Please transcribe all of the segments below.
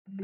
Hola,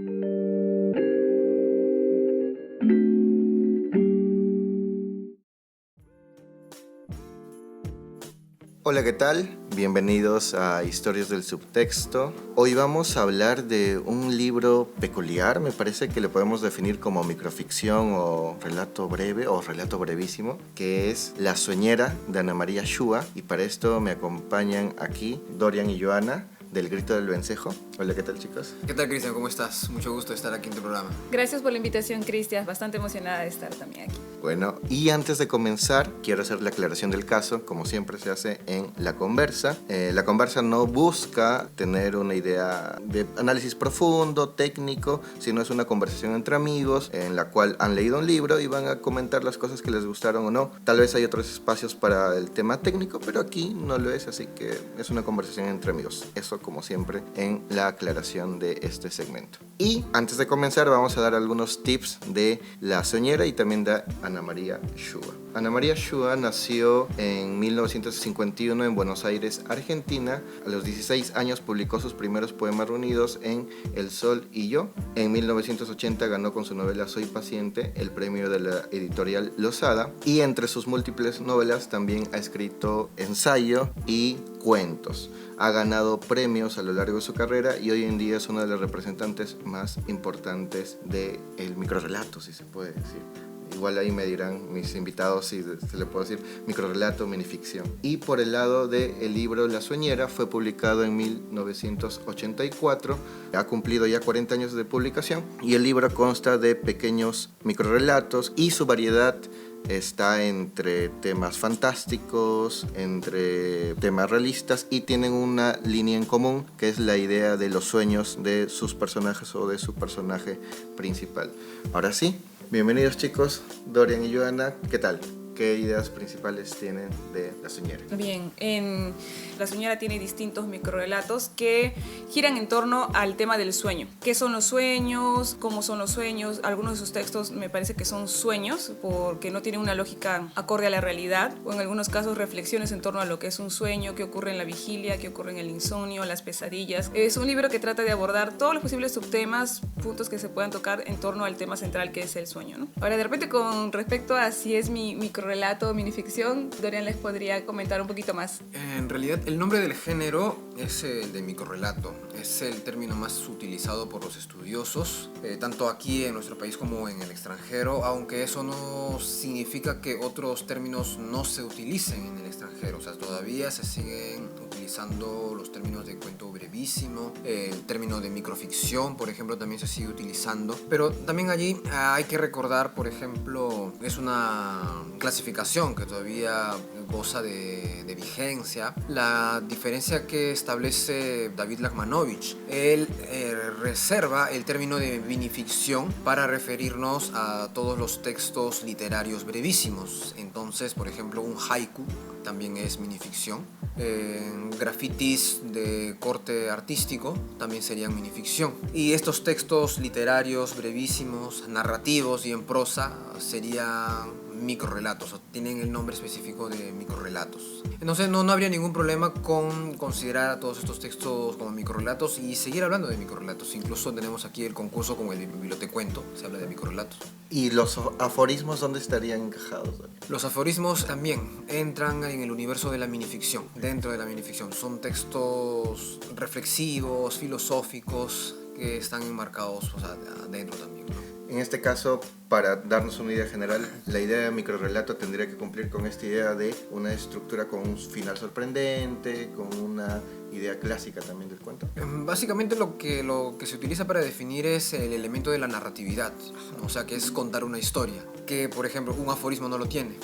¿qué tal? Bienvenidos a Historias del Subtexto. Hoy vamos a hablar de un libro peculiar, me parece que lo podemos definir como microficción o relato breve o relato brevísimo, que es La Sueñera de Ana María Shua, y para esto me acompañan aquí Dorian y Joana del Grito del Vencejo. Hola, ¿qué tal, chicos? ¿Qué tal, Cristian? ¿Cómo estás? Mucho gusto estar aquí en tu programa. Gracias por la invitación, Cristian. Bastante emocionada de estar también aquí. Bueno, y antes de comenzar, quiero hacer la aclaración del caso, como siempre se hace en La Conversa. La Conversa no busca tener una idea de análisis profundo, técnico, sino es una conversación entre amigos en la cual han leído un libro y van a comentar las cosas que les gustaron o no. Tal vez hay otros espacios para el tema técnico, pero aquí no lo es, así que es una conversación entre amigos. Eso, como siempre, en la aclaración de este segmento. Y antes de comenzar, vamos a dar algunos tips de La Soñera y también de Ana María Shua. Ana María Shua nació en 1951 en Buenos Aires, Argentina. A los 16 años publicó sus primeros poemas reunidos en El Sol y Yo. En 1980 ganó con su novela Soy Paciente el premio de la editorial Losada. Y entre sus múltiples novelas también ha escrito ensayo y cuentos. Ha ganado premios a lo largo de su carrera y hoy en día es una de las representantes más importantes del microrrelato, si se puede decir. Igual ahí me dirán mis invitados si se le puede decir microrrelato, minificción. Y por el lado del libro La Sueñera, fue publicado en 1984, ha cumplido ya 40 años de publicación y el libro consta de pequeños microrrelatos y su variedad está entre temas fantásticos, entre temas realistas y tienen una línea en común que es la idea de los sueños de sus personajes o de su personaje principal. Ahora sí, bienvenidos chicos, Dorian y Joana, ¿qué tal? ¿Qué ideas principales tienen de La Soñera? Bien, en La Soñera tiene distintos microrelatos que giran en torno al tema del sueño. ¿Qué son los sueños? ¿Cómo son los sueños? Algunos de sus textos me parece que son sueños porque no tienen una lógica acorde a la realidad, o en algunos casos reflexiones en torno a lo que es un sueño, qué ocurre en la vigilia, qué ocurre en el insomnio, las pesadillas. Es un libro que trata de abordar todos los posibles subtemas, puntos que se puedan tocar en torno al tema central que es el sueño, ¿no? Ahora, de repente, con respecto a si es mi microrelato o minificción, Dorian les podría comentar un poquito más. En realidad, el nombre del género es el de microrrelato. Es el término más utilizado por los estudiosos, tanto aquí en nuestro país como en el extranjero, aunque eso no significa que otros términos no se utilicen en el extranjero. O sea, todavía se siguen utilizando los términos de cuento brevísimo, el término de microficción, por ejemplo, también se sigue utilizando. Pero también allí hay que recordar, por ejemplo, es una clasificación que todavía goza de vigencia. La diferencia que establece David Lagmanovich, él reserva el término de minificción para referirnos a todos los textos literarios brevísimos. Entonces, por ejemplo, un haiku también es minificción. Grafitis de corte artístico también serían minificción. Y estos textos literarios brevísimos, narrativos y en prosa serían microrrelatos, o tienen el nombre específico de microrrelatos. Entonces no habría ningún problema con considerar a todos estos textos como microrrelatos y seguir hablando de microrrelatos. Incluso tenemos aquí el concurso con el bibliotecuento, se habla de microrrelatos. ¿Y los aforismos dónde estarían encajados? Los aforismos también entran en el universo de la minificción. Dentro de la minificción son textos reflexivos, filosóficos, que están enmarcados, o sea, adentro también, ¿no? En este caso, para darnos una idea general, la idea de microrrelato tendría que cumplir con esta idea de una estructura con un final sorprendente, con una idea clásica también del cuento. Básicamente lo que se utiliza para definir es el elemento de la narratividad, ¿no? O sea, que es contar una historia, que por ejemplo un aforismo no lo tiene.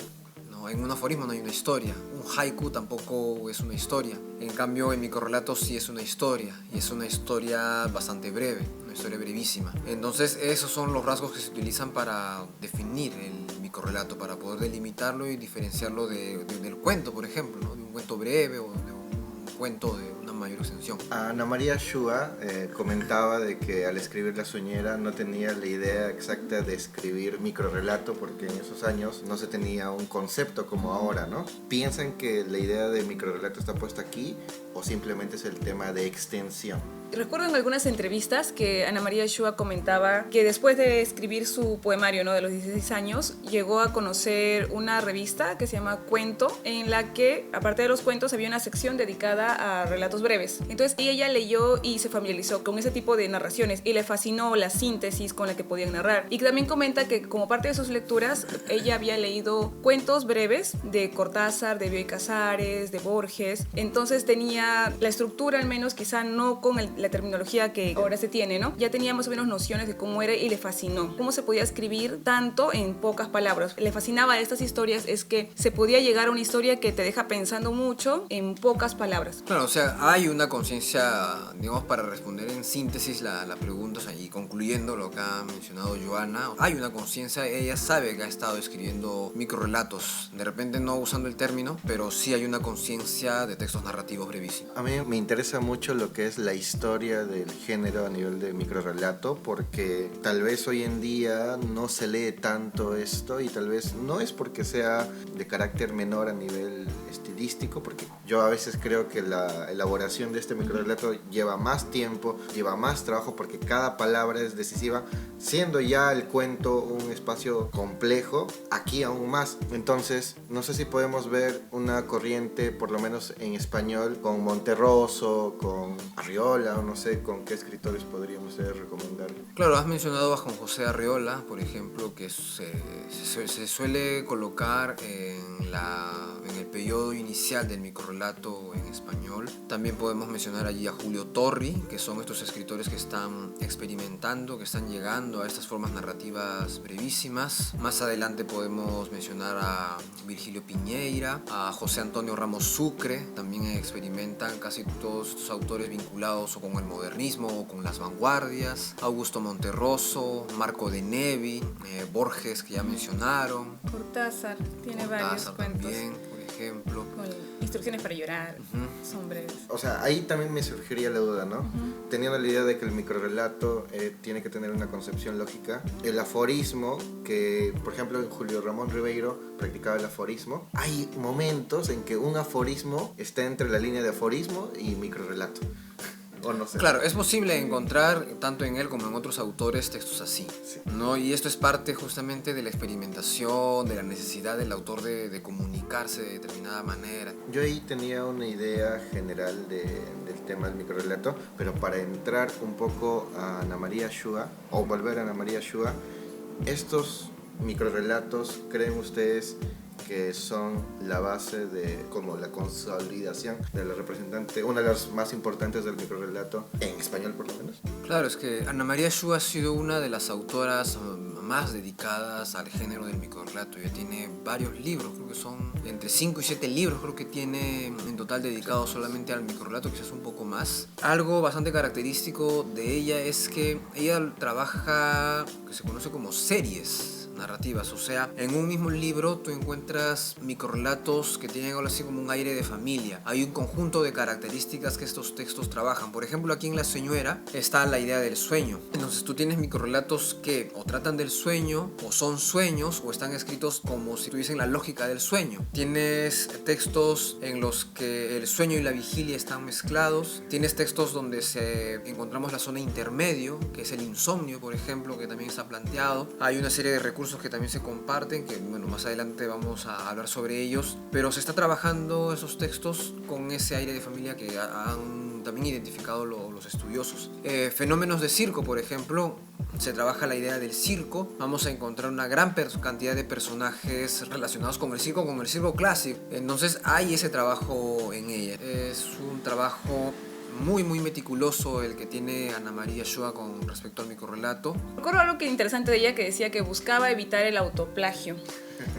En un aforismo no hay una historia, un haiku tampoco es una historia. En cambio, en microrrelatos sí es una historia, y es una historia bastante breve, una historia brevísima. Entonces, esos son los rasgos que se utilizan para definir el microrrelato, para poder delimitarlo y diferenciarlo del cuento, por ejemplo, ¿no? De un cuento breve o de un cuento de una mayor extensión. Ana María Shua comentaba de que al escribir La Sueñera no tenía la idea exacta de escribir microrrelato porque en esos años no se tenía un concepto como ahora, ¿no? ¿Piensan que la idea de microrrelato está puesta aquí o simplemente es el tema de extensión? Recuerdo en algunas entrevistas que Ana María Shua comentaba que después de escribir su poemario, ¿no?, de los 16 años, llegó a conocer una revista que se llama Cuento, en la que, aparte de los cuentos, había una sección dedicada a relatos breves. Entonces ella leyó y se familiarizó con ese tipo de narraciones y le fascinó la síntesis con la que podían narrar. Y también comenta que como parte de sus lecturas, ella había leído cuentos breves de Cortázar, de Bioy Casares, de Borges. Entonces tenía la estructura, al menos, quizá no con la terminología que ahora se tiene, ¿no? Ya tenía más o menos nociones de cómo era y le fascinó. Cómo se podía escribir tanto en pocas palabras. Le fascinaba a estas historias es que se podía llegar a una historia que te deja pensando mucho en pocas palabras. Claro, o sea, hay una conciencia, digamos, para responder en síntesis la pregunta, o sea, y concluyendo lo que ha mencionado Joana, hay una conciencia, ella sabe que ha estado escribiendo microrrelatos, de repente no usando el término, pero sí hay una conciencia de textos narrativos brevísimos. A mí me interesa mucho lo que es la historia del género a nivel de microrrelato, porque tal vez hoy en día no se lee tanto esto y tal vez no es porque sea de carácter menor a nivel estilístico, porque yo a veces creo que la elaboración de este microrrelato lleva más tiempo, lleva más trabajo, porque cada palabra es decisiva, siendo ya el cuento un espacio complejo, aquí aún más. Entonces, no sé si podemos ver una corriente, por lo menos en español, con Monterroso, con Arriola, no sé con qué escritores podríamos recomendar. Claro, has mencionado a Juan José Arriola, por ejemplo, que se suele colocar en el periodo inicial del microrrelato en español. También podemos mencionar allí a Julio Torri, que son estos escritores que están experimentando, que están llegando a estas formas narrativas brevísimas. Más adelante podemos mencionar a Virgilio Piñeira, a José Antonio Ramos Sucre, también experimentan casi todos estos autores vinculados o con el modernismo o con las vanguardias. Augusto Monterroso, Marco de Nevi, Borges, que ya mencionaron. Cortázar tiene varios cuentos. También, por ejemplo. Con Instrucciones para llorar, son breves. O sea, ahí también me surgiría la duda, ¿no? Teniendo la idea de que el microrrelato tiene que tener una concepción lógica. El aforismo, que por ejemplo en Julio Ramón Ribeiro practicaba el aforismo. Hay momentos en que un aforismo está entre la línea de aforismo y microrrelato. O no sé. Claro, es posible encontrar tanto en él como en otros autores textos así, Sí. ¿no? Y esto es parte justamente de la experimentación, de la necesidad del autor de comunicarse de determinada manera. Yo ahí tenía una idea general del tema del microrrelato, pero para entrar un poco a Ana María Shua, o volver a Ana María Shua, estos microrrelatos, ¿creen ustedes que son la base de como la consolidación de la representante, una de las más importantes del microrrelato, en español por lo menos? Claro, es que Ana María Shua ha sido una de las autoras más dedicadas al género del microrrelato. Ella tiene varios libros, creo que son entre 5 y 7 libros, creo que tiene en total dedicados solamente al microrrelato, quizás un poco más. Algo bastante característico de ella es que ella trabaja, que se conoce como series narrativas, o sea, en un mismo libro tú encuentras microrrelatos que tienen algo así como un aire de familia. Hay un conjunto de características que estos textos trabajan. Por ejemplo, aquí en La Señora está la idea del sueño. Entonces tú tienes microrrelatos que o tratan del sueño, o son sueños, o están escritos como si tuviesen la lógica del sueño. Tienes textos en los que el sueño y la vigilia están mezclados. Tienes textos donde encontramos la zona intermedio, que es el insomnio, por ejemplo, que también está planteado. Hay una serie de recursos que también se comparten, que bueno, más adelante vamos a hablar sobre ellos, pero se está trabajando esos textos con ese aire de familia que han también identificado los estudiosos. Fenómenos de circo, por ejemplo, se trabaja la idea del circo. Vamos a encontrar una gran cantidad de personajes relacionados con el circo clásico. Entonces hay ese trabajo en ella. Es un trabajo muy meticuloso el que tiene Ana María Shua con respecto al microrrelato. Recuerdo algo que interesante de ella, que decía que buscaba evitar el autoplagio.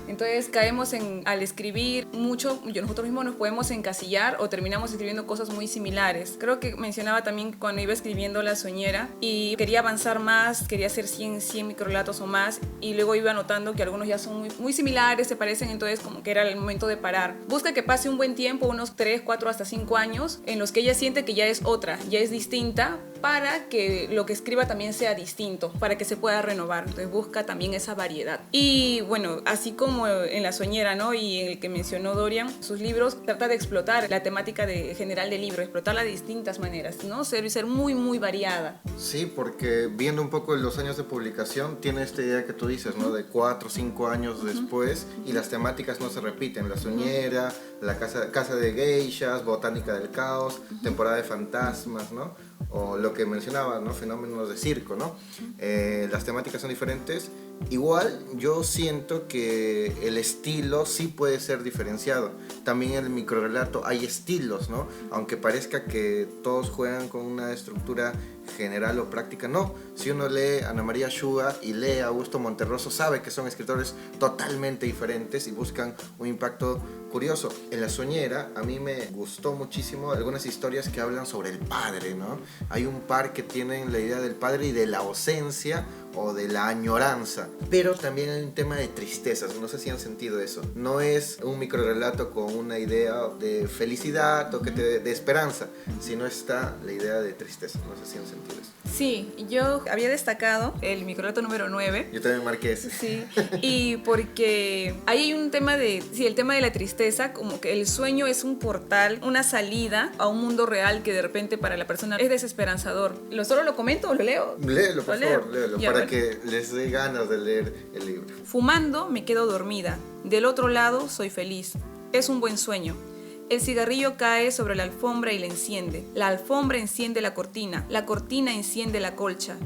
Entonces caemos al escribir mucho, nosotros mismos nos podemos encasillar o terminamos escribiendo cosas muy similares. Creo que mencionaba también cuando iba escribiendo La Soñera y quería avanzar más, quería hacer 100 microrelatos o más, y luego iba notando que algunos ya son muy, muy similares, se parecen, entonces como que era el momento de parar. Busca que pase un buen tiempo, unos 3, 4, hasta 5 años, en los que ella siente que ya es otra, ya es distinta, para que lo que escriba también sea distinto, para que se pueda renovar. Entonces busca también esa variedad. Y bueno, así como en La Soñera, ¿no? Y en el que mencionó Dorian, sus libros trata de explotar la temática general del libro, explotarla de distintas maneras, ¿no? Ser muy, muy variada. Sí, porque viendo un poco los años de publicación, tiene esta idea que tú dices, ¿no? De 4 o 5 años después, y las temáticas no se repiten. La Soñera, la casa de geishas, Botánica del Caos, Temporada de Fantasmas, ¿no? O lo que mencionaba, ¿no? Fenómenos de circo, ¿no? Las temáticas son diferentes. Igual yo siento que el estilo sí puede ser diferenciado. También en el microrelato hay estilos, ¿no? Aunque parezca que todos juegan con una estructura general o práctica, no. Si uno lee Ana María Shua y lee a Augusto Monterroso, sabe que son escritores totalmente diferentes y buscan un impacto curioso. En La Soñera a mí me gustó muchísimo algunas historias que hablan sobre el padre, ¿no? Hay un par que tienen la idea del padre y de la ausencia o de la añoranza, pero también hay un tema de tristezas, no sé si han sentido eso. No es un microrelato con una idea de felicidad o que te dé esperanza, sino está la idea de tristeza, no sé si han sentido eso. Sí, yo había destacado el microrelato número 9. Yo también marqué ese. Sí, y porque ahí hay un tema el tema de la tristeza, como que el sueño es un portal, una salida a un mundo real que de repente para la persona es desesperanzador. ¿Solo lo comento o lo leo? Léelo, por favor, léelo, Ya, para bueno. que les dé ganas de leer el libro. Fumando me quedo dormida, del otro lado soy feliz. Es un buen sueño. El cigarrillo cae sobre la alfombra y la enciende. La alfombra enciende la cortina enciende la colcha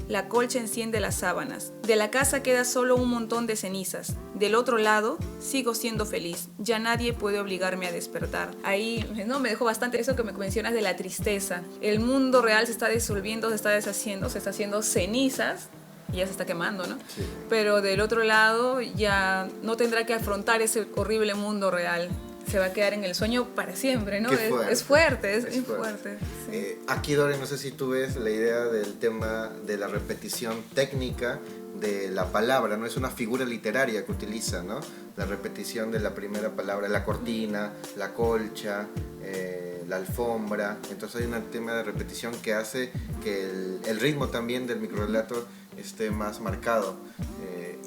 enciende las sábanas. De la casa queda solo un montón de cenizas. Del otro lado, sigo siendo feliz. Ya nadie puede obligarme a despertar. Ahí no me dejó bastante eso que me mencionas de la tristeza. El mundo real se está disolviendo, se está deshaciendo, se está haciendo cenizas. Y ya se está quemando, ¿no? Sí. Pero del otro lado ya no tendrá que afrontar ese horrible mundo real. Se va a quedar en el sueño para siempre, ¿no? Es fuerte. Sí. Aquí, Dori, no sé si tú ves la idea del tema de la repetición técnica de la palabra, ¿no? Es una figura literaria que utiliza, ¿no? La repetición de la primera palabra, la cortina, la colcha, la alfombra. Entonces hay un tema de repetición que hace que el ritmo también del microrelato esté más marcado.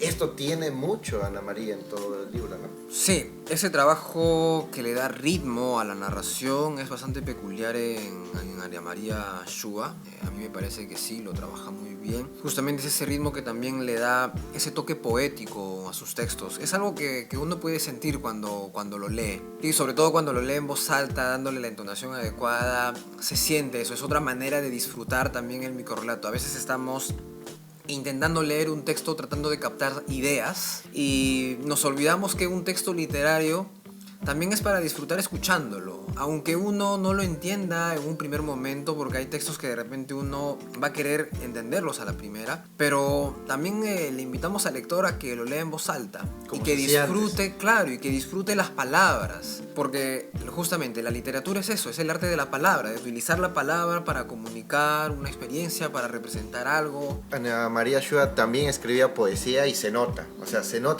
Esto tiene mucho Ana María en todo el libro, ¿no? Sí, ese trabajo que le da ritmo a la narración es bastante peculiar en Ana María Shua. A mí me parece que sí, lo trabaja muy bien. Justamente es ese ritmo que también le da ese toque poético a sus textos. Es algo que uno puede sentir cuando lo lee. Y sobre todo cuando lo lee en voz alta, dándole la entonación adecuada, se siente eso. Es otra manera de disfrutar también el microrelato. A veces estamos intentando leer un texto, tratando de captar ideas, y nos olvidamos que un texto literario también es para disfrutar escuchándolo, aunque uno no lo entienda en un primer momento, porque hay textos que de repente uno va a querer entenderlos a la primera, pero también le invitamos al lector a que lo lea en voz alta y que disfrute, claro, y que disfrute las palabras, porque justamente la literatura es eso, es el arte de la palabra, de utilizar la palabra para comunicar una experiencia, para representar algo. Ana María Shua también escribía poesía y se nota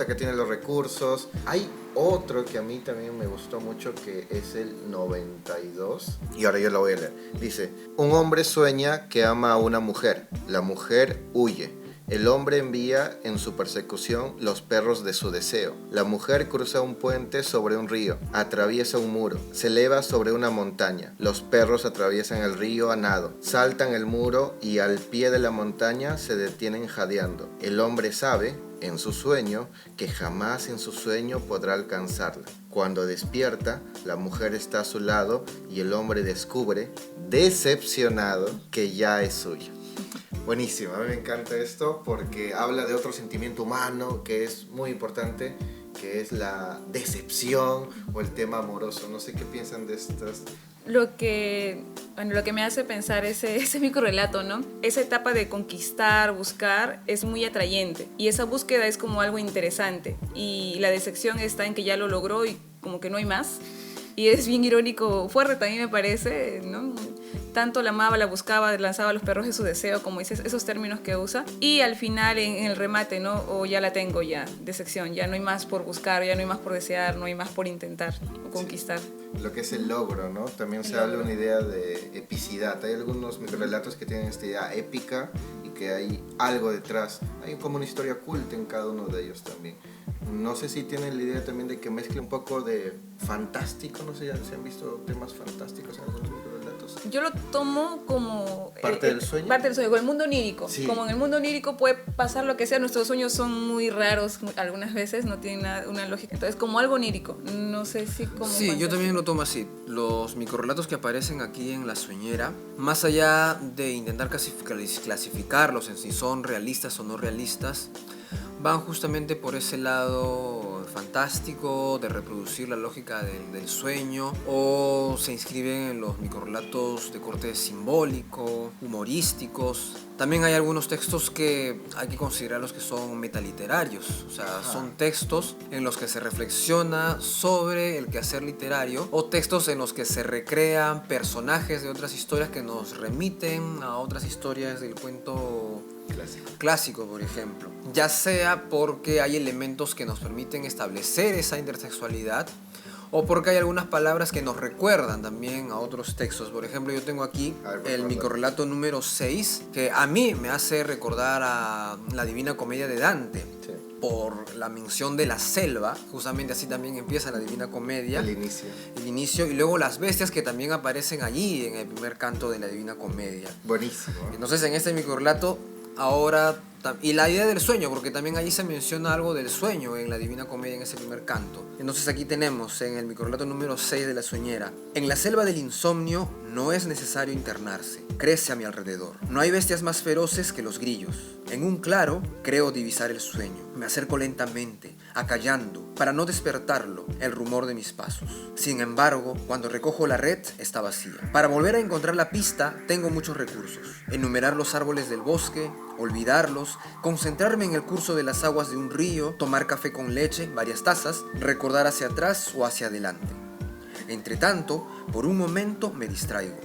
que tiene los recursos. Hay otro que a mí también me gustó mucho, que es el 92, y ahora yo lo voy a leer. Dice: un hombre sueña que ama a una mujer, la mujer huye. El hombre envía en su persecución los perros de su deseo. La mujer cruza un puente sobre un río, atraviesa un muro, se eleva sobre una montaña. Los perros atraviesan el río a nado, saltan el muro y al pie de la montaña se detienen jadeando. El hombre sabe, en su sueño, que jamás en su sueño podrá alcanzarla. Cuando despierta, la mujer está a su lado y el hombre descubre, decepcionado, que ya es suya. Buenísimo, a mí me encanta esto porque habla de otro sentimiento humano que es muy importante, que es la decepción o el tema amoroso. No sé qué piensan de Lo que me hace pensar ese microrrelato, ¿no? Esa etapa de conquistar, buscar, es muy atrayente. Y esa búsqueda es como algo interesante. Y la decepción está en que ya lo logró y como que no hay más. Y es bien irónico, fuerte también me parece, ¿no? Tanto la amaba, la buscaba, lanzaba a los perros de su deseo, como dices, esos términos que usa. Y al final, en el remate, ¿no? O ya la tengo, ya, decepción. Ya no hay más por buscar, ya no hay más por desear, no hay más por intentar o conquistar. Sí. Lo que es el logro, ¿no? También se habla una idea de epicidad. Hay algunos microrelatos que tienen esta idea épica y que hay algo detrás. Hay como una historia oculta en cada uno de ellos también. No sé si tienen la idea también de que mezcle un poco de fantástico, no sé si han visto temas fantásticos en algunos microrelatos. Yo lo tomo como... ¿Parte del sueño? Parte del sueño, con el mundo onírico. Sí. Como en el mundo onírico puede pasar lo que sea, nuestros sueños son muy raros, algunas veces no tienen una lógica. Entonces, como algo onírico, no sé si como... Sí, yo también lo tomo así. Los microrelatos que aparecen aquí en La Sueñera, más allá de intentar clasificarlos en si son realistas o no realistas, van justamente por ese lado fantástico de reproducir la lógica del sueño, o se inscriben en los microrelatos de corte simbólico, humorísticos. También hay algunos textos que hay que considerarlos que son metaliterarios, o sea, son textos en los que se reflexiona sobre el quehacer literario, o textos en los que se recrean personajes de otras historias que nos remiten a otras historias del cuento clásico, por ejemplo. Ya sea porque hay elementos que nos permiten establecer esa intersexualidad, o porque hay algunas palabras que nos recuerdan también a otros textos. Por ejemplo, yo tengo aquí el microrrelato número 6, que a mí me hace recordar a la Divina Comedia de Dante. Sí. Por la mención de la selva, justamente así también empieza la Divina Comedia. El inicio. Y luego las bestias que también aparecen allí en el primer canto de la Divina Comedia. Buenísimo. Entonces, en este microrrelato ahora, y la idea del sueño, porque también allí se menciona algo del sueño en la Divina Comedia en ese primer canto. Entonces aquí tenemos en el microrrelato número 6 de La Sueñera: en la selva del insomnio no es necesario internarse, crece a mi alrededor. No hay bestias más feroces que los grillos. En un claro creo divisar el sueño. Me acerco lentamente, acallando, para no despertarlo, el rumor de mis pasos. Sin embargo, cuando recojo la red, está vacía. Para volver a encontrar la pista, tengo muchos recursos: enumerar los árboles del bosque, olvidarlos, concentrarme en el curso de las aguas de un río, tomar café con leche, varias tazas, recordar hacia atrás o hacia adelante. Entre tanto, por un momento me distraigo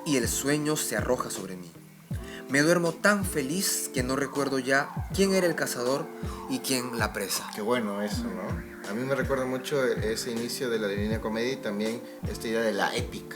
y el sueño se arroja sobre mí. Me duermo tan feliz que no recuerdo ya quién era el cazador y quién la presa. Qué bueno eso, ¿no? A mí me recuerda mucho ese inicio de la Divina Comedia y también esta idea de la épica.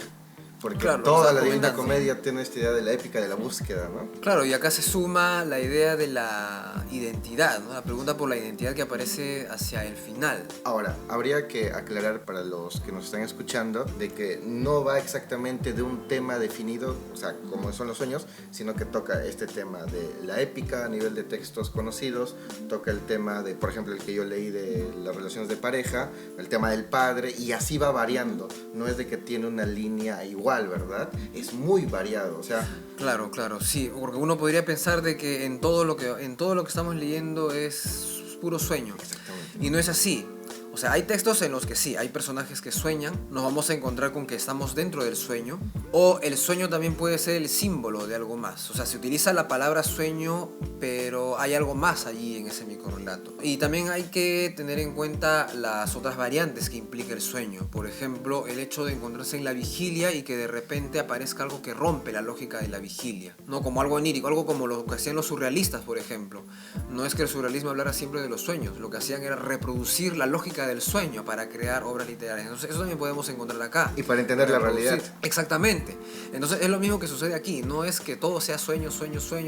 Porque claro, toda la Divina Comedia tiene esta idea de la épica, de la búsqueda, ¿no? Claro, y acá se suma la idea de la identidad, ¿no? La pregunta por la identidad que aparece hacia el final. Ahora, habría que aclarar para los que nos están escuchando de que no va exactamente de un tema definido, o sea, como son los sueños, sino que toca este tema de la épica a nivel de textos conocidos, toca el tema de, por ejemplo, el que yo leí de las relaciones de pareja, el tema del padre, y así va variando. No es de que tiene una línea igual, ¿verdad? Es muy variado, o sea... Claro, sí, porque uno podría pensar de que en todo lo que estamos leyendo es puro sueño. Exactamente. Y no es así. O sea, hay textos en los que sí, hay personajes que sueñan, nos vamos a encontrar con que estamos dentro del sueño, o el sueño también puede ser el símbolo de algo más. O sea, se utiliza la palabra sueño, pero hay algo más allí en ese microrrelato. Y también hay que tener en cuenta las otras variantes que implica el sueño. Por ejemplo, el hecho de encontrarse en la vigilia y que de repente aparezca algo que rompe la lógica de la vigilia, ¿no? Como algo onírico, algo como lo que hacían los surrealistas, por ejemplo. No es que el surrealismo hablara siempre de los sueños, lo que hacían era reproducir la lógica del sueño para crear obras literarias. Entonces eso también podemos encontrar acá. Y para entender la realidad. Exactamente. Entonces es lo mismo que sucede aquí. No es que todo sea sueño,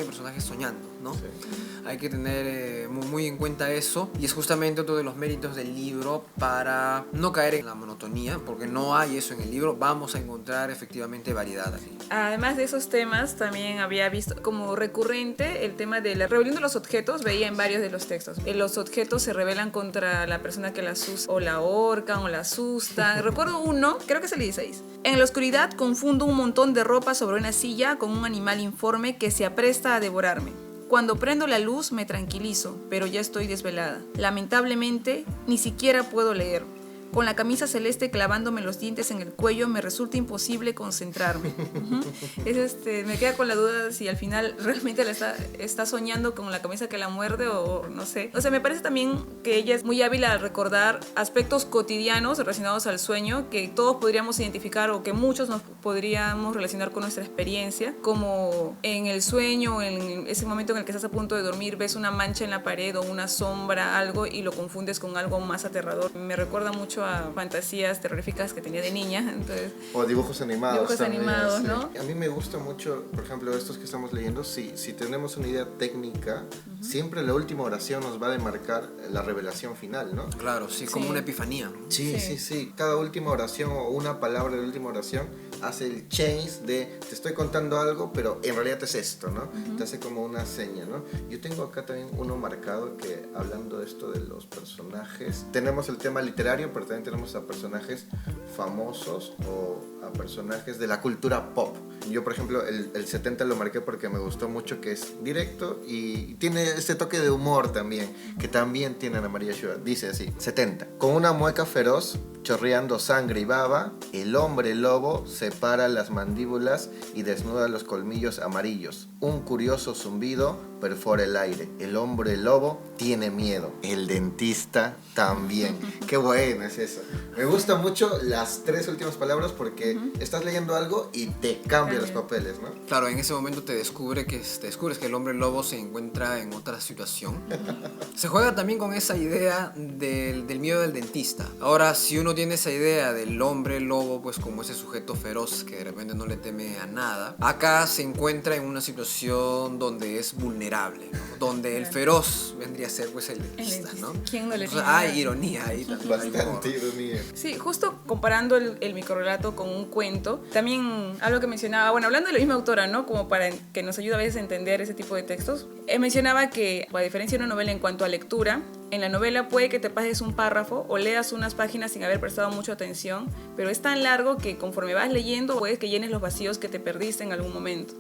personajes soñando, ¿no? Sí. Hay que tener muy en cuenta eso, y es justamente otro de los méritos del libro para no caer en la monotonía, porque no hay eso en el libro. Vamos a encontrar efectivamente variedad aquí. Además de esos temas, también había visto como recurrente el tema de la rebelión de los objetos. Veía en varios de los textos. Los objetos se rebelan contra la persona que las usa, o la ahorcan o la asustan. Recuerdo uno, creo que es el 16. En la oscuridad confundo un montón de ropa sobre una silla con un animal informe que se apresta a devorarme. Cuando prendo la luz me tranquilizo, pero ya estoy desvelada. Lamentablemente, ni siquiera puedo leer. con la camisa celeste clavándome los dientes en el cuello, me resulta imposible concentrarme. Me queda con la duda si al final realmente está soñando con la camisa que la muerde o no sé. O sea, me parece también que ella es muy hábil al recordar aspectos cotidianos relacionados al sueño que todos podríamos identificar o que muchos nos podríamos relacionar con nuestra experiencia, como en el sueño, en ese momento en el que estás a punto de dormir, ves una mancha en la pared o una sombra, algo, y lo confundes con algo más aterrador. Me recuerda mucho a fantasías terroríficas que tenía de niña. Entonces, o dibujos animados. Dibujos también, animados, sí. ¿no? A mí me gusta mucho, por ejemplo, estos que estamos leyendo, si tenemos una idea técnica, siempre la última oración nos va a demarcar la revelación final, ¿no? Claro, sí, como una epifanía. Sí. Cada última oración o una palabra de la última oración hace el change de te estoy contando algo, pero en realidad es esto, ¿no? Te hace como una seña, ¿no? Yo tengo acá también uno marcado que, hablando de esto de los personajes, tenemos el tema literario, pero también tenemos a personajes famosos o a personajes de la cultura pop. Yo, por ejemplo, el 70 lo marqué porque me gustó mucho, que es directo y tiene este toque de humor también, que también tiene Ana María Schubert. Dice así: 70. Con una mueca feroz, chorreando sangre y baba, el hombre lobo separa las mandíbulas y desnuda los colmillos amarillos. Un curioso zumbido perfora el aire. El hombre lobo tiene miedo. El dentista también. Qué bueno es eso. Me gustan mucho las tres últimas palabras porque estás leyendo algo y te cambia los papeles, ¿no? Claro, en ese momento te descubres que el hombre lobo se encuentra en otra situación. Se juega también con esa idea del miedo del dentista. Ahora, si uno tiene esa idea del hombre lobo, pues como ese sujeto feroz que de repente no le teme a nada, acá se encuentra en una situación donde es vulnerable, ¿no? Donde el feroz vendría a ser pues el dentista, ¿no? ¿Quién no le Entonces, hay ironía ahí también. Bastante ironía. Sí, justo comparando el microrelato con un cuento, también algo que mencionaba, bueno, hablando de la misma autora, ¿no? Como para que nos ayude a veces a entender ese tipo de textos, mencionaba que, a diferencia de una novela en cuanto a lectura, en la novela puede que te pases un párrafo o leas unas páginas sin haber prestado mucha atención, pero es tan largo que conforme vas leyendo puedes que llenes los vacíos que te perdiste en algún momento.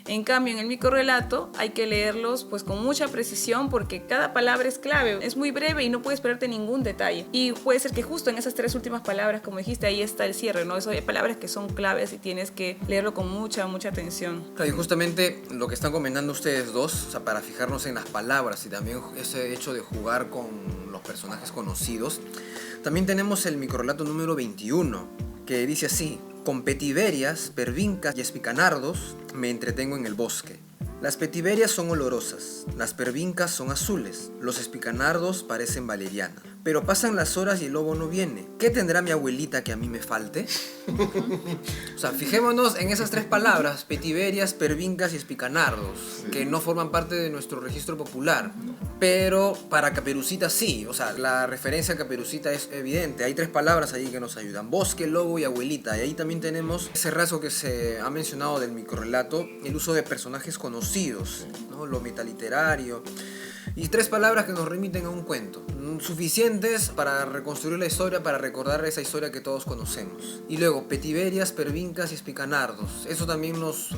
En cambio, en el microrelato hay que leerlos pues con mucha precisión porque cada palabra es clave, es muy breve y no puedes perderte ningún detalle. Y puede ser que justo en esas tres últimas palabras, como dijiste, ahí está el cierre, ¿no? Hay palabras que son claves y tienes que leerlo con mucha atención. Claro, y justamente lo que están comentando ustedes dos, o sea, para fijarnos en las palabras y también ese hecho de jugar con los personajes conocidos, también tenemos el microrelato número 21, que dice así: con petiverias, pervincas y espicanardos me entretengo en el bosque. Las petiverias son olorosas, las pervincas son azules, los espicanardos parecen valeriana. Pero pasan las horas y el lobo no viene. ¿Qué tendrá mi abuelita que a mí me falte? O sea, fijémonos en esas tres palabras: petiverias, pervincas y espicanardos, que no forman parte de nuestro registro popular. Pero para Caperucita sí, o sea, la referencia a Caperucita es evidente. Hay tres palabras ahí que nos ayudan: bosque, lobo y abuelita. Y ahí también tenemos ese rasgo que se ha mencionado del microrelato, el uso de personajes conocidos, ¿no? Lo metaliterario. Y tres palabras que nos remiten a un cuento, suficientes para reconstruir la historia, para recordar esa historia que todos conocemos. Y luego, petiverias, pervincas y espicanardos. Eso también nos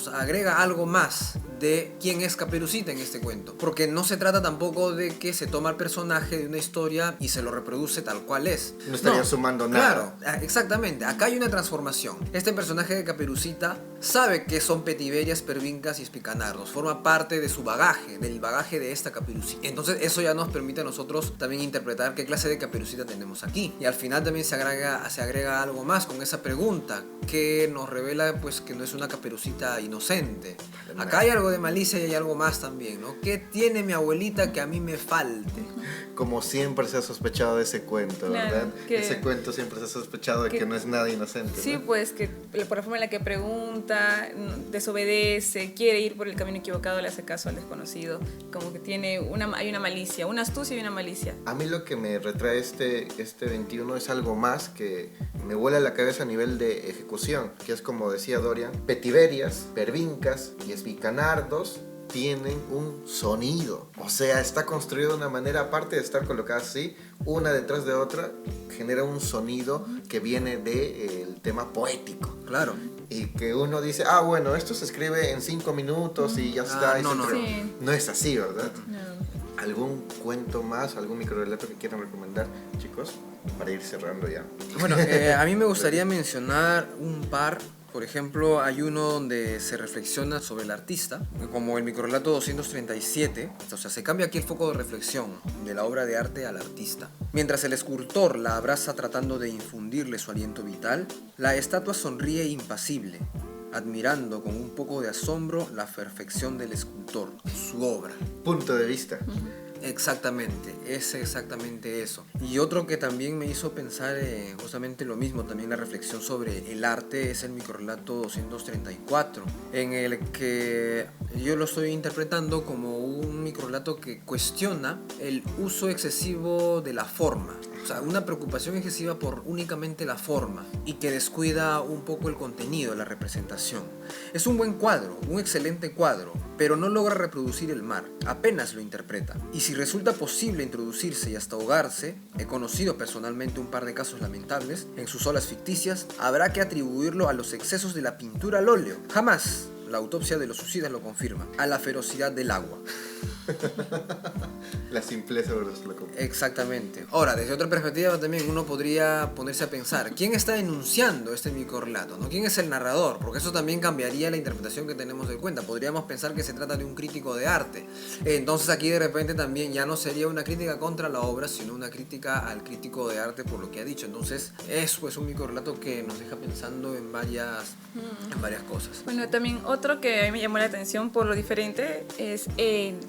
agrega algo más de quién es Caperucita en este cuento. Porque no se trata tampoco de que se toma el personaje de una historia y se lo reproduce tal cual es. No estaría sumando nada. Claro, exactamente. Acá hay una transformación. Este personaje de Caperucita sabe que son petiverias, pervincas y espicanardos. Forma parte de su bagaje, del bagaje de esta Caperucita. Entonces eso ya nos permite a nosotros también interpretar qué clase de Caperucita tenemos aquí. Y al final también se agrega algo más con esa pregunta que nos revela pues que no es una Caperucita inocente. Acá hay algo de malicia y hay algo más también, ¿no? ¿Qué tiene mi abuelita que a mí me falte? Como siempre se ha sospechado de ese cuento, claro, ¿verdad? Que ese cuento siempre se ha sospechado de que no es nada inocente, sí, ¿no? pues que por la forma en la que pregunta, desobedece, quiere ir por el camino equivocado, le hace caso al desconocido, como que hay una malicia, una astucia y una malicia. A mí lo que me retrae este 21 es algo más que me vuela la cabeza a nivel de ejecución, que es como decía Dorian: petiverias, pervincas y espicanardos tienen un sonido. O sea, está construido de una manera, aparte de estar colocadas así, una detrás de otra, genera un sonido que viene del tema poético. Claro. Y que uno dice, bueno, esto se escribe en 5 minutos y ya está. No, pero sí. no es así, ¿verdad? No. ¿Algún cuento más, algún microrelato que quieran recomendar, chicos? Para ir cerrando ya. Bueno, a mí me gustaría mencionar un par. Por ejemplo, hay uno donde se reflexiona sobre el artista, como el microrelato 237. O sea, se cambia aquí el foco de reflexión de la obra de arte al artista. Mientras el escultor la abraza tratando de infundirle su aliento vital, la estatua sonríe impasible, admirando con un poco de asombro la perfección del escultor, su obra. Punto de vista. Exactamente, es exactamente eso. Y otro que también me hizo pensar justamente lo mismo, también la reflexión sobre el arte, es el microrelato 234, en el que yo lo estoy interpretando como un microrelato que cuestiona el uso excesivo de la forma. O sea, una preocupación excesiva por únicamente la forma y que descuida un poco el contenido, la representación. Es un buen cuadro, un excelente cuadro, pero no logra reproducir el mar, apenas lo interpreta. Y si resulta posible introducirse y hasta ahogarse, he conocido personalmente un par de casos lamentables, en sus olas ficticias, habrá que atribuirlo a los excesos de la pintura al óleo. Jamás, la autopsia de los suicidas lo confirma, a la ferocidad del agua. La simpleza versus la complejidad. Exactamente. Ahora, desde otra perspectiva también uno podría ponerse a pensar, ¿quién está enunciando este microrelato, ¿no? ¿Quién es el narrador? Porque eso también cambiaría la interpretación que tenemos del cuento. Podríamos pensar que se trata de un crítico de arte. Entonces aquí de repente también ya no sería una crítica contra la obra, sino una crítica al crítico de arte por lo que ha dicho. Entonces es pues un microrelato que nos deja pensando en varias cosas. Bueno, también otro que a mí me llamó la atención por lo diferente es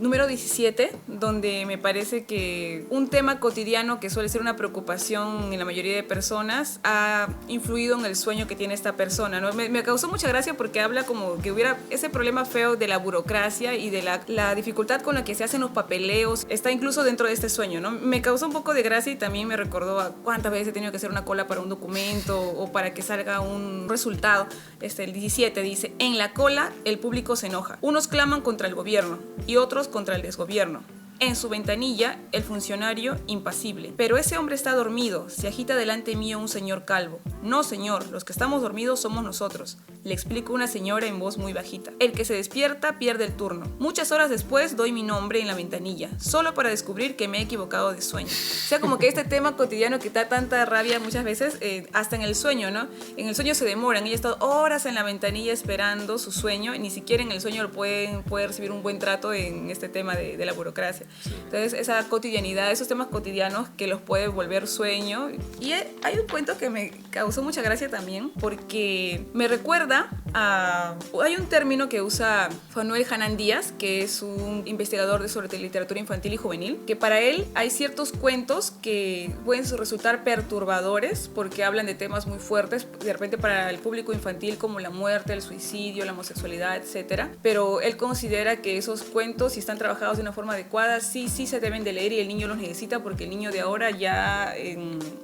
número 17, donde me parece que un tema cotidiano que suele ser una preocupación en la mayoría de personas ha influido en el sueño que tiene esta persona, ¿no? Me causó mucha gracia porque habla como que hubiera ese problema feo de la burocracia y de la dificultad con la que se hacen los papeleos, está incluso dentro de este sueño, ¿no? Me causó un poco de gracia y también me recordó a cuántas veces he tenido que hacer una cola para un documento o para que salga un resultado. El 17 dice, en la cola el público se enoja. Unos claman contra el gobierno y otros contra el desgobierno. En su ventanilla, el funcionario impasible. Pero ese hombre está dormido, se agita delante mío un señor calvo. No, señor, los que estamos dormidos somos nosotros, le explica una señora en voz muy bajita. El que se despierta pierde el turno. Muchas horas después doy mi nombre en la ventanilla, solo para descubrir que me he equivocado de sueño. O sea, como que este tema cotidiano que da tanta rabia muchas veces, hasta en el sueño, ¿no? En el sueño se demoran, ella ha estado horas en la ventanilla esperando su sueño, y ni siquiera en el sueño puede recibir un buen trato en este tema de la burocracia. Sí. Entonces, esa cotidianidad, esos temas cotidianos que los puede volver sueño. Y hay un cuento que me causó mucha gracia también, porque me recuerda a... Hay un término que usa Fanuel Hanan Díaz, que es un investigador sobre literatura infantil y juvenil, que para él hay ciertos cuentos que pueden resultar perturbadores porque hablan de temas muy fuertes, de repente para el público infantil, como la muerte, el suicidio, la homosexualidad, etc. Pero él considera que esos cuentos, si están trabajados de una forma adecuada, sí se deben de leer, y el niño los necesita porque el niño de ahora ya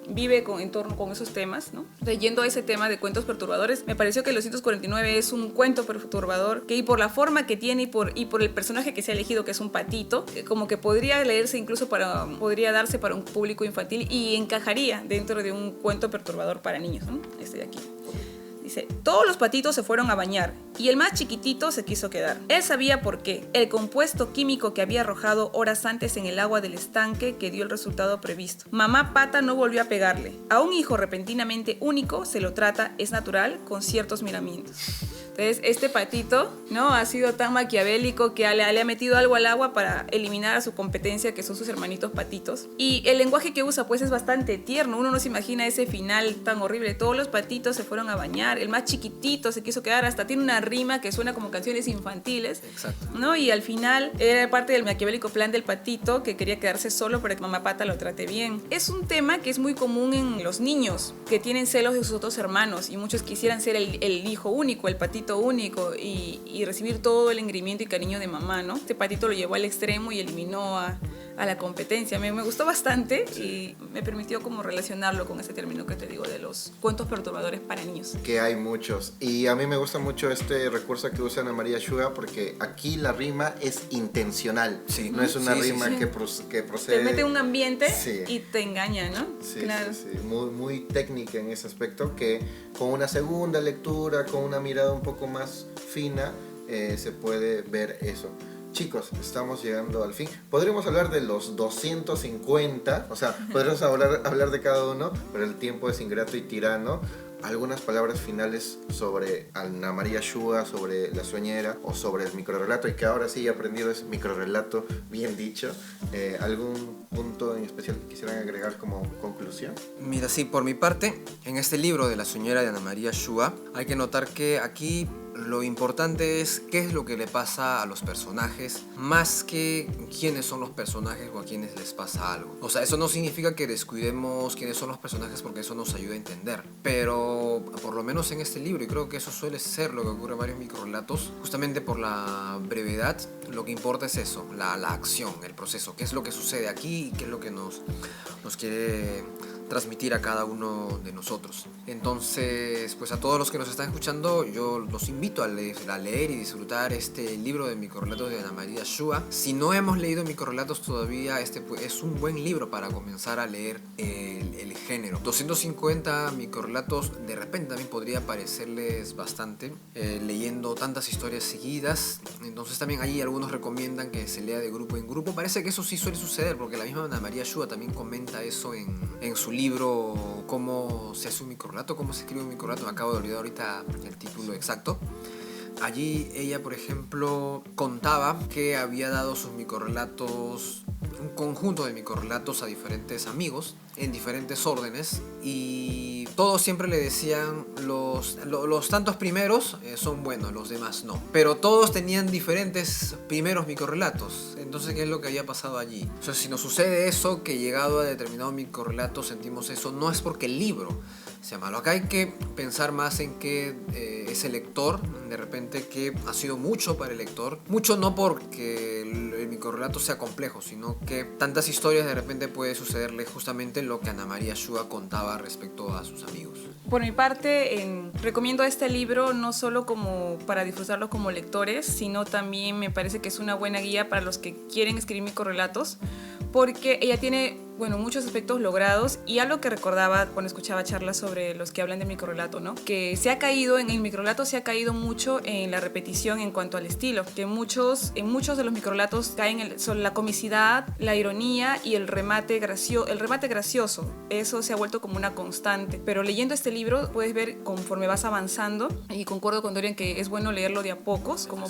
vive en torno con esos temas, ¿no? Leyendo ese tema de cuentos perturbadores, me pareció que el 249 es un cuento perturbador que, y por la forma que tiene y por el personaje que se ha elegido, que es un patito, como que podría leerse incluso podría darse para un público infantil y encajaría dentro de un cuento perturbador para niños, ¿no? Este de aquí. Dice, todos los patitos se fueron a bañar y el más chiquitito se quiso quedar. Él sabía por qué. El compuesto químico que había arrojado horas antes en el agua del estanque que dio el resultado previsto. Mamá Pata no volvió a pegarle. A un hijo repentinamente único se lo trata, es natural, con ciertos miramientos. Entonces, este patito, ¿no? Ha sido tan maquiavélico que le ha metido algo al agua para eliminar a su competencia, que son sus hermanitos patitos. Y el lenguaje que usa, pues, es bastante tierno. Uno no se imagina ese final tan horrible. Todos los patitos se fueron a bañar. El más chiquitito se quiso quedar. Hasta tiene una rima que suena como canciones infantiles. Exacto. ¿No? Y al final era parte del maquiavélico plan del patito, que quería quedarse solo para que mamá Pata lo trate bien. Es un tema que es muy común en los niños, que tienen celos de sus otros hermanos, y muchos quisieran ser el hijo único, el patito único, y recibir todo el engreimiento y cariño de mamá, ¿no? Este patito lo llevó al extremo y eliminó a la competencia. Me gustó bastante, y me permitió como relacionarlo con ese término que te digo de los cuentos perturbadores para niños. Que hay muchos. Y a mí me gusta mucho este recurso que usa Ana María Shuga, porque aquí la rima es intencional. Sí. No es una rima que procede... Te mete un ambiente sí. y te engaña, ¿no? Sí, claro. sí. Muy, muy técnica en ese aspecto, que con una segunda lectura, con una mirada un poco más fina, se puede ver eso. Chicos, estamos llegando al fin. Podríamos hablar de los 250, o sea, podríamos hablar de cada uno, pero el tiempo es ingrato y tirano. Algunas palabras finales sobre Ana María Shua, sobre La Sueñera o sobre el microrrelato, y que ahora sí he aprendido es microrrelato bien dicho. ¿Algún punto en especial que quisieran agregar como conclusión? Mira, sí, por mi parte, en este libro de La Sueñera de Ana María Shua, hay que notar que aquí lo importante es qué es lo que le pasa a los personajes, más que quiénes son los personajes o a quiénes les pasa algo. O sea, eso no significa que descuidemos quiénes son los personajes, porque eso nos ayuda a entender. Pero por lo menos en este libro, y creo que eso suele ser lo que ocurre en varios microrelatos, justamente por la brevedad, lo que importa es eso, la acción, el proceso, qué es lo que sucede aquí y qué es lo que nos quiere transmitir a cada uno de nosotros. Entonces, pues a todos los que nos están escuchando, yo los invito a leer y disfrutar este libro de microrelatos de Ana María Shua. Si no hemos leído microrelatos todavía, este pues, es un buen libro para comenzar a leer el género. 250 microrelatos de repente también podría parecerles bastante, leyendo tantas historias seguidas. Entonces también ahí algunos recomiendan que se lea de grupo en grupo. Parece que eso sí suele suceder, porque la misma Ana María Shua también comenta eso en su libro, cómo se hace un microrelato, cómo se escribe un microrelato. Me acabo de olvidar ahorita el título exacto. Allí ella, por ejemplo, contaba que había dado sus microrelatos, un conjunto de microrelatos a diferentes amigos en diferentes órdenes, y todos siempre le decían los tantos primeros son buenos, los demás no, pero todos tenían diferentes primeros microrelatos. Entonces, ¿qué es lo que había pasado allí? O sea, si nos sucede eso, que llegado a determinado microrelato sentimos eso, no es porque el libro sea malo. Acá hay que pensar más en que es el lector, de repente, que ha sido mucho para el lector. Mucho no porque el microrrelato sea complejo, sino que tantas historias de repente puede sucederle justamente lo que Ana María Shua contaba respecto a sus amigos. Por mi parte, recomiendo este libro no solo como para disfrutarlo como lectores, sino también me parece que es una buena guía para los que quieren escribir microrrelatos, porque ella tiene, bueno, muchos aspectos logrados, y algo que recordaba cuando escuchaba charlas sobre los que hablan de microrrelato, ¿no? Que en el microrrelato se ha caído mucho en la repetición en cuanto al estilo, que en muchos de los microrrelatos caen sobre la comicidad, la ironía y el remate gracioso. Eso se ha vuelto como una constante, pero leyendo este libro puedes ver conforme vas avanzando, y concuerdo con Dorian que es bueno leerlo de a pocos, como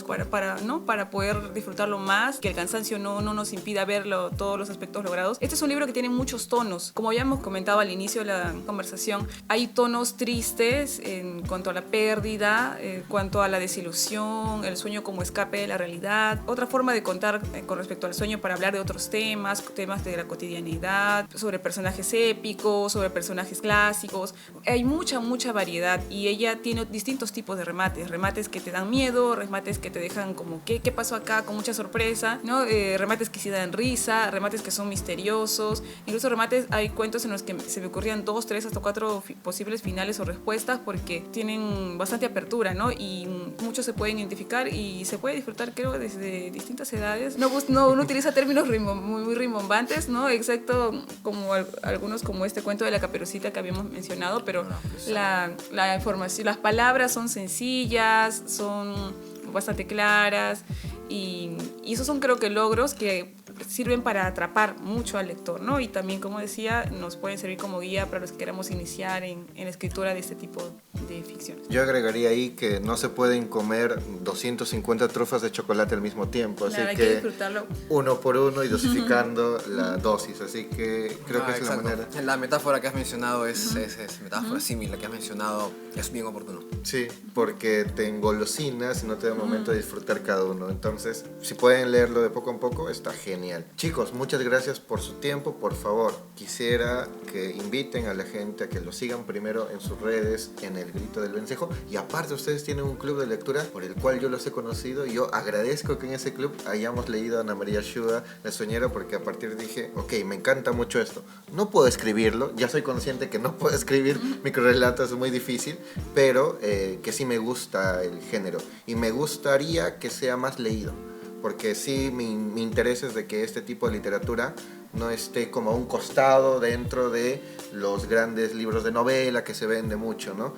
para poder disfrutarlo más, que el cansancio no nos impida verlo, todos los aspectos logrados. Este es un libro que tiene muchos tonos. Como habíamos comentado al inicio de la conversación, hay tonos tristes en cuanto a la pérdida, en cuanto a la desilusión, el sueño como escape de la realidad. Otra forma de contar con respecto al sueño para hablar de otros temas de la cotidianidad, sobre personajes épicos, sobre personajes clásicos. Hay mucha variedad, y ella tiene distintos tipos de remates que te dan miedo, remates que te dejan como ¿qué pasó acá? Con mucha sorpresa, ¿no? Remates que sí dan risa, remates que son misteriosos, incluso remates, hay cuentos en los que se me ocurrían 2, 3, hasta 4 posibles finales o respuestas, porque tienen bastante apertura, ¿no? Y muchos se pueden identificar y se puede disfrutar, creo, desde distintas edades. No utiliza términos muy rimbombantes, ¿no? Excepto como algunos, como este cuento de la Caperucita que habíamos mencionado, pero la información, las palabras son sencillas, son bastante claras, y esos son, creo que, logros que sirven para atrapar mucho al lector, ¿no? Y también, como decía, nos pueden servir como guía para los que queramos iniciar en la escritura de este tipo de ficción. Yo agregaría ahí que no se pueden comer 250 trufas de chocolate al mismo tiempo, así Claro, hay que disfrutarlo uno por uno y dosificando la dosis, así que creo que es la manera. La metáfora que has mencionado es metáfora símil, la que has mencionado es bien oportuno. Sí, porque te engolosinas y no te da momento de disfrutar cada uno. Entonces, si pueden leerlo de poco en poco, está genial. Chicos, muchas gracias por su tiempo. Por favor, quisiera que inviten a la gente a que lo sigan primero en sus redes, en El Grito del Vencejo. Y aparte, ustedes tienen un club de lectura por el cual yo los he conocido. Y yo agradezco que en ese club hayamos leído a Ana María Shua, La Sueñera, porque a partir dije, ok, me encanta mucho esto. No puedo escribirlo, ya soy consciente que no puedo escribir microrelatos, es muy difícil, pero que sí me gusta el género. Y me gustaría que sea más leído, porque sí, mi interés es de que este tipo de literatura no esté como a un costado dentro de los grandes libros de novela que se vende mucho, ¿no?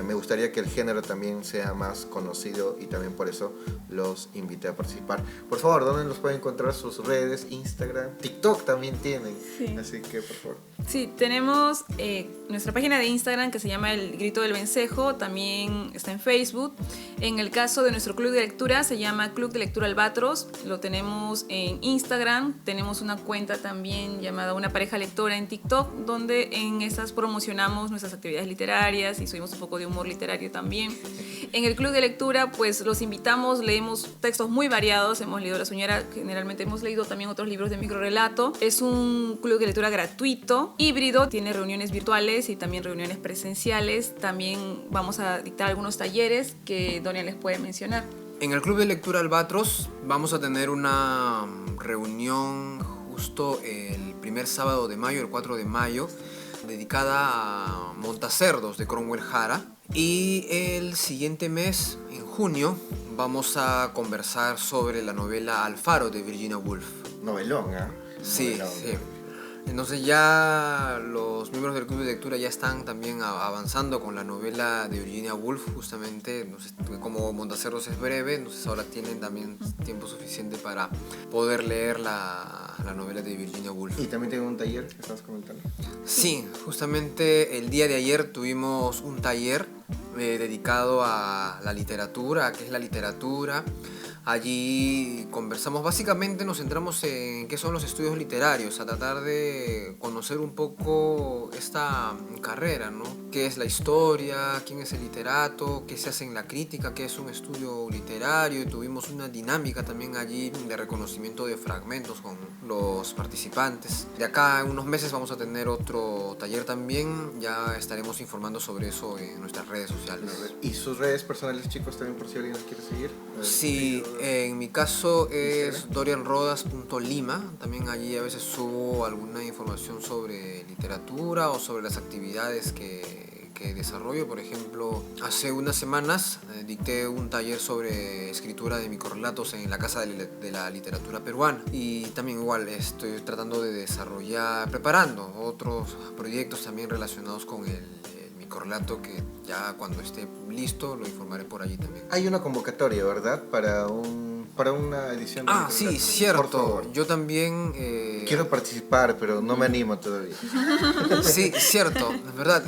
Me gustaría que el género también sea más conocido y también por eso los invité a participar. Por favor, ¿dónde los pueden encontrar? Sus redes, Instagram, TikTok también tienen. Sí. Así que, por favor. Sí, tenemos nuestra página de Instagram que se llama El Grito del Vencejo, también está en Facebook. En el caso de nuestro club de lectura se llama Club de Lectura Albatros, lo tenemos en Instagram, tenemos una cuenta también llamada Una Pareja Lectora en TikTok, donde en estas promocionamos nuestras actividades literarias y subimos un poco de humor literario también. En el club de lectura pues los invitamos, leemos textos muy variados, hemos leído La Soñera, generalmente hemos leído también otros libros de microrelato. Es un club de lectura gratuito, híbrido, tiene reuniones virtuales y también reuniones presenciales. También vamos a dictar algunos talleres que Donia les puede mencionar. En el Club de Lectura Albatros vamos a tener una reunión justo el primer sábado de mayo, el 4 de mayo, dedicada a Montacerdos de Cromwell Jara. Y el siguiente mes, en junio, vamos a conversar sobre la novela Alfaro de Virginia Woolf. Novelón, ¿eh? Sí, Novelón. sí. Entonces ya los miembros del club de lectura ya están también avanzando con la novela de Virginia Woolf, justamente. Entonces, como Montacerdos es breve, entonces ahora tienen también tiempo suficiente para poder leer la novela de Virginia Woolf. Y también tengo un taller que estás comentando. Sí, justamente el día de ayer tuvimos un taller dedicado a la literatura, a qué es la literatura. Allí conversamos, básicamente nos centramos en qué son los estudios literarios, a tratar de conocer un poco esta carrera, ¿no? ¿Qué es la historia? ¿Quién es el literato? ¿Qué se hace en la crítica? ¿Qué es un estudio literario? Y tuvimos una dinámica también allí de reconocimiento de fragmentos con los participantes. De acá en unos meses vamos a tener otro taller también, ya estaremos informando sobre eso en nuestras redes sociales. ¿Y sus redes personales, chicos, también por si alguien los quiere seguir? Sí, en mi caso es dorianrodas.lima. También allí a veces subo alguna información sobre literatura o sobre las actividades que desarrollo. Por ejemplo, hace unas semanas dicté un taller sobre escritura de microrelatos en la Casa de la Literatura Peruana. Y también igual estoy tratando de desarrollar, preparando otros proyectos también relacionados con el microrelato, que ya cuando esté listo lo informaré por allí también. Hay una convocatoria, ¿verdad? Para una edición de Sí, microrelato. cierto. Por favor. Yo también... Quiero participar, pero no me animo todavía. Sí, cierto, es verdad.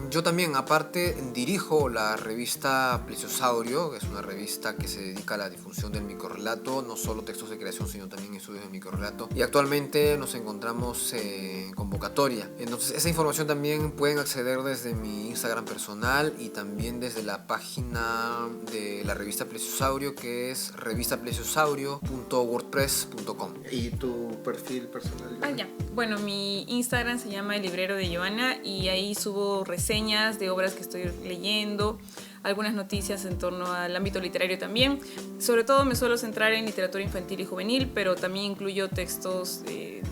Yo también, aparte, dirijo la revista Plesiosaurio, que es una revista que se dedica a la difusión del microrelato, no solo textos de creación, sino también estudios de microrelato. Y actualmente nos encontramos en convocatoria. Entonces, esa información también pueden acceder desde mi Instagram personal y también desde la página de la revista Plesiosaurio, que es revistaplesiosaurio.wordpress.com. ¿Y tu perfil personal? Ya. Bueno, mi Instagram se llama El Librero de Joana y ahí subo reseñas de obras que estoy leyendo, algunas noticias en torno al ámbito literario también. Sobre todo me suelo centrar en literatura infantil y juvenil, pero también incluyo textos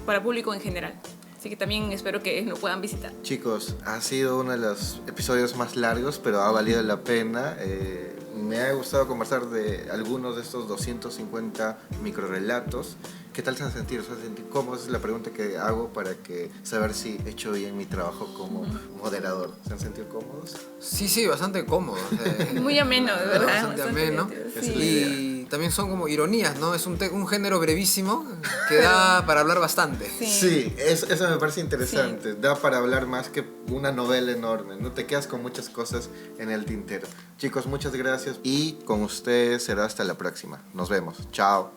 para público en general. Así que también espero que lo puedan visitar. Chicos, ha sido uno de los episodios más largos, pero ha valido la pena. Me ha gustado conversar de algunos de estos 250 microrelatos. ¿Qué tal se han sentido? ¿Se han sentido cómodos? Esa es la pregunta que hago para saber si he hecho bien mi trabajo como moderador. ¿Se han sentido cómodos? Sí, bastante cómodo. Muy ameno, de verdad. Bastante ameno. Sí. Y también son como ironías, ¿no? Es un género brevísimo que da para hablar bastante. Sí, eso me parece interesante. Sí. Da para hablar más que una novela enorme, ¿no? Te quedas con muchas cosas en el tintero. Chicos, muchas gracias y con ustedes será hasta la próxima. Nos vemos. Chao.